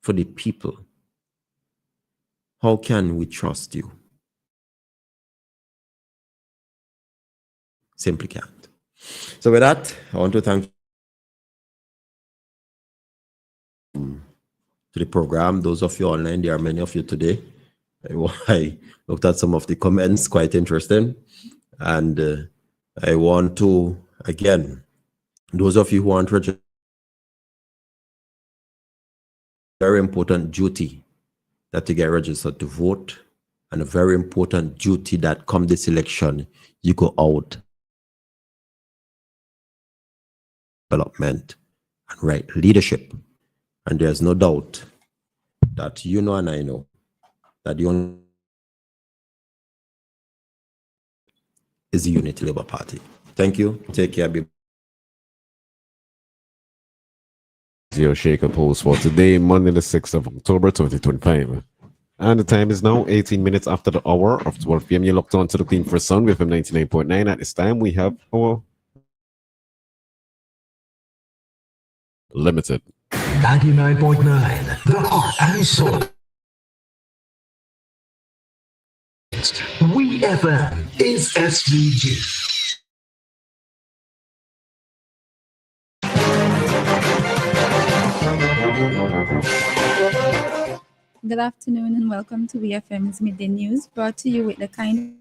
for the people, how can we trust you? Simply can't. So with that, I want to thank to the program. Those of you online, there are many of you today. I looked at some of the comments, quite interesting. And I want to, again, those of you who want to, very important duty that you get registered to vote, and a very important duty that come this election, you go out, development and right leadership. And there's no doubt that you know and I know that the only is the Unity Labour Party. Thank you. Take care. Your Shaker Post for today, Monday, the 6th of October, 2025. And the time is now 18 minutes after the hour of 12 p.m. You're locked on to the Clean First Sound with FM 99.9. At this time, we have our limited 99.9, the heart and soul. We FM is SVG. Good afternoon and welcome to VFM's Midday News, brought to you with the kind.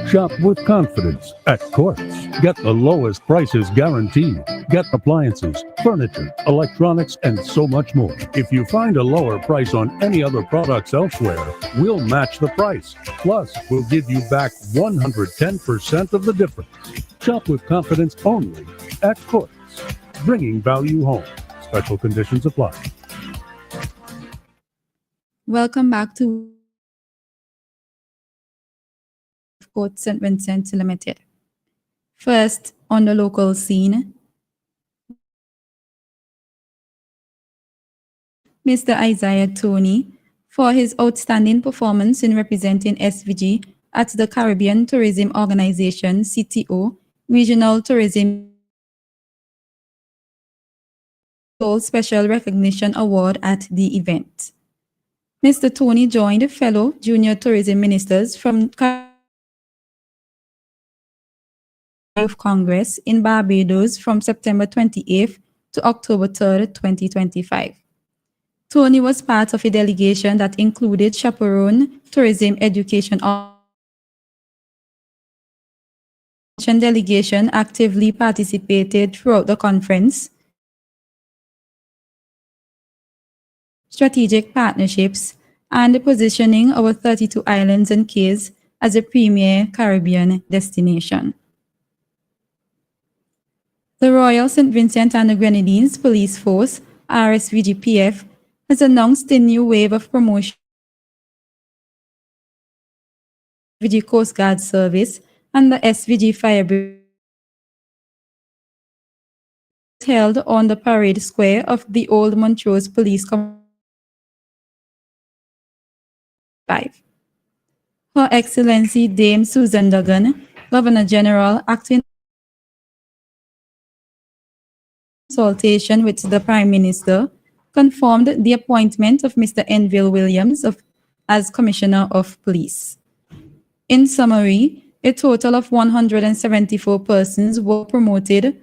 Shop with confidence at Quartz. Get the lowest prices guaranteed. Get appliances, furniture, electronics, and so much more. If you find a lower price on any other products elsewhere, we'll match the price. Plus, we'll give you back 110% of the difference. Shop with confidence only at Quartz. Bringing value home. Special conditions apply. Welcome back to Port St. Vincent Limited. First, on the local scene, Mr. Isaiah Tony, for his outstanding performance in representing SVG at the Caribbean Tourism Organization, CTO, Regional Tourism Special Recognition Award at the event. Mr. Tony joined fellow junior tourism ministers from of Congress in Barbados from September 28th to October 3rd, 2025. Tony was part of a delegation that included Chaperone Tourism Education delegation actively participated throughout the conference, strategic partnerships, and the positioning our 32 islands and cays as a premier Caribbean destination. The Royal St. Vincent and the Grenadines Police Force, RSVGPF, has announced a new wave of promotion of the Coast Guard Service and the SVG Fire Brigade held on the parade square of the Old Montrose Police Command. Her Excellency Dame Susan Duggan, Governor General, acting consultation with the Prime Minister, confirmed the appointment of Mr. Enville Williams as Commissioner of Police. In summary, a total of 174 persons were promoted.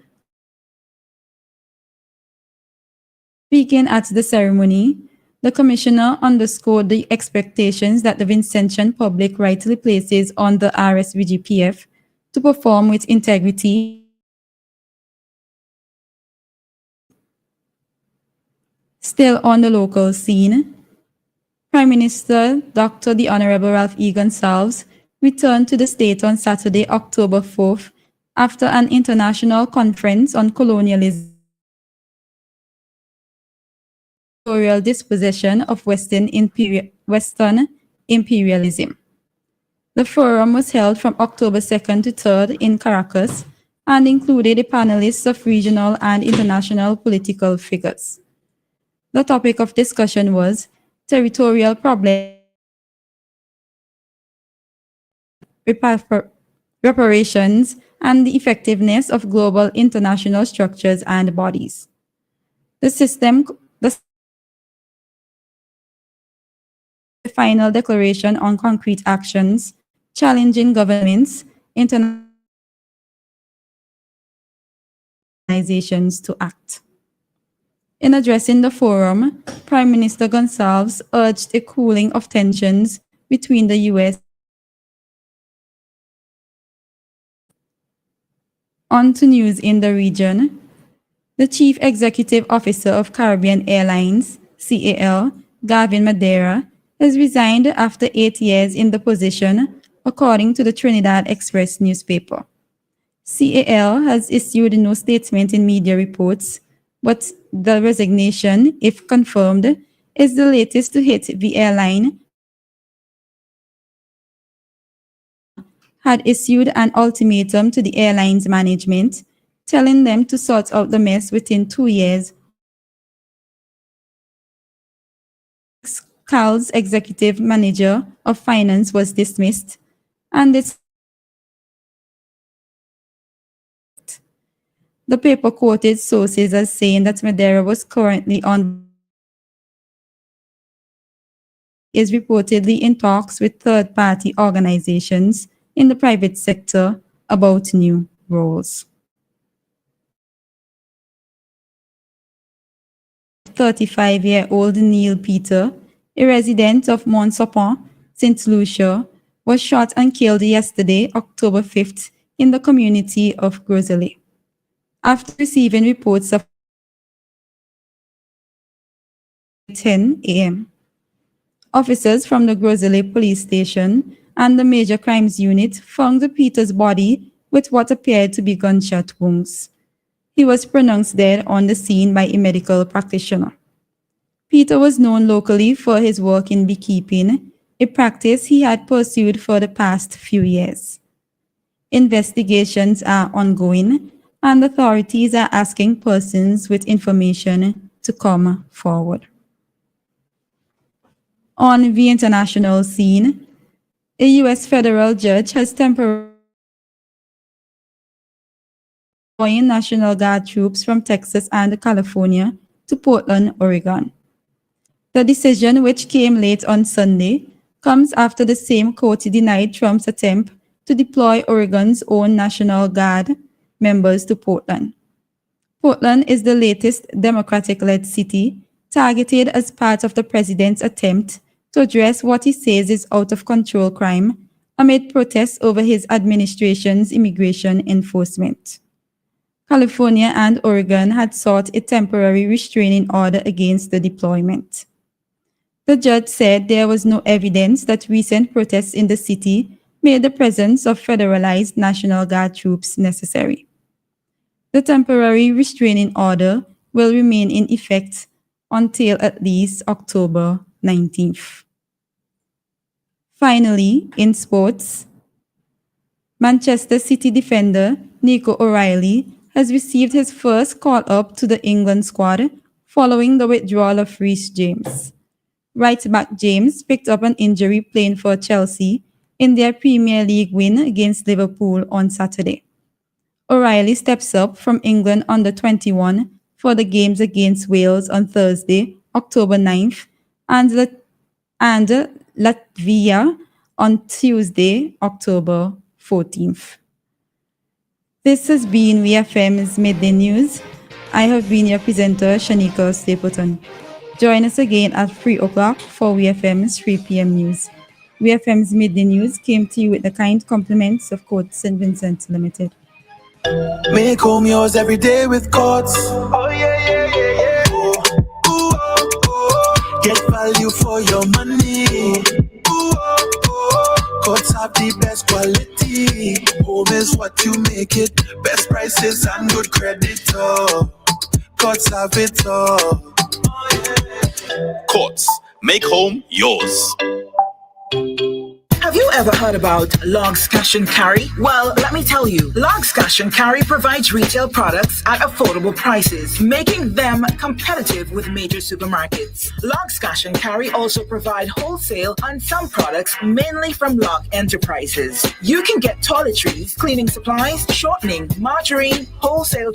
Speaking at the ceremony, the Commissioner underscored the expectations that the Vincentian public rightly places on the RSVGPF to perform with integrity. Still on the local scene, Prime Minister Dr. the Honorable Ralph E. Gonsalves returned to the state on Saturday, October 4th, after an international conference on colonialism, territorial dispossession of Western imperialism. The forum was held from October 2nd to 3rd in Caracas and included a panelists of regional and international political figures. The topic of discussion was territorial problems, reparations, and the effectiveness of global international structures and bodies. The final declaration on concrete actions challenging governments, international organizations to act. In addressing the forum, Prime Minister Gonsalves urged a cooling of tensions between the U.S. On to news in the region. The Chief Executive Officer of Caribbean Airlines, CAL, Gavin Madeira, has resigned after 8 years in the position, according to the Trinidad Express newspaper. CAL has issued no statement in media reports, but the resignation, if confirmed, is the latest to hit the airline. Had issued an ultimatum to the airline's management, telling them to sort out the mess within 2 years. CAL's executive manager of finance was dismissed, and the paper quoted sources as saying that Madeira was currently is reportedly in talks with third-party organizations in the private sector about new roles. 35-year-old Neil Peter, a resident of Mont-Sapon, St. Lucia, was shot and killed yesterday, October 5th, in the community of Groseilliers, after receiving reports of 10 a.m. Officers from the Groseilliers police station and the Major Crimes Unit found Peter's body with what appeared to be gunshot wounds. He was pronounced dead on the scene by a medical practitioner. Peter was known locally for his work in beekeeping, a practice he had pursued for the past few years. Investigations are ongoing, and authorities are asking persons with information to come forward. On the international scene, a U.S. federal judge has temporarily deployed National Guard troops from Texas and California to Portland, Oregon. The decision, which came late on Sunday, comes after the same court denied Trump's attempt to deploy Oregon's own National Guard members to Portland. Portland is the latest Democratic-led city targeted as part of the president's attempt to address what he says is out-of-control crime amid protests over his administration's immigration enforcement. California and Oregon had sought a temporary restraining order against the deployment. The judge said there was no evidence that recent protests in the city made the presence of federalized National Guard troops necessary. The temporary restraining order will remain in effect until at least October 19th. Finally, in sports, Manchester City defender Nico O'Reilly has received his first call-up to the England squad following the withdrawal of Reece James. Right-back James picked up an injury playing for Chelsea in their Premier League win against Liverpool on Saturday. O'Reilly steps up from England under-21 for the games against Wales on Thursday, October 9th, and Latvia on Tuesday, October 14th. This has been VFM's Midday News. I have been your presenter, Shanika Stapleton. Join us again at 3 o'clock for VFM's 3 p.m. news. VFM's Midday News came to you with the kind compliments of Court St. Vincent Limited. Make home yours every day with Courts. Oh yeah. Oh. Get value for your money. Courts have the best quality. Home is what you make it. Best prices and good credit. Courts have it all. Courts, make home yours. Have you ever heard about Logs Cash and Carry? Well, let me tell you, Logs Cash and Carry provides retail products at affordable prices, making them competitive with major supermarkets. Logs Cash and Carry also provide wholesale on some products, mainly from Log Enterprises. You can get toiletries, cleaning supplies, shortening, margarine, wholesale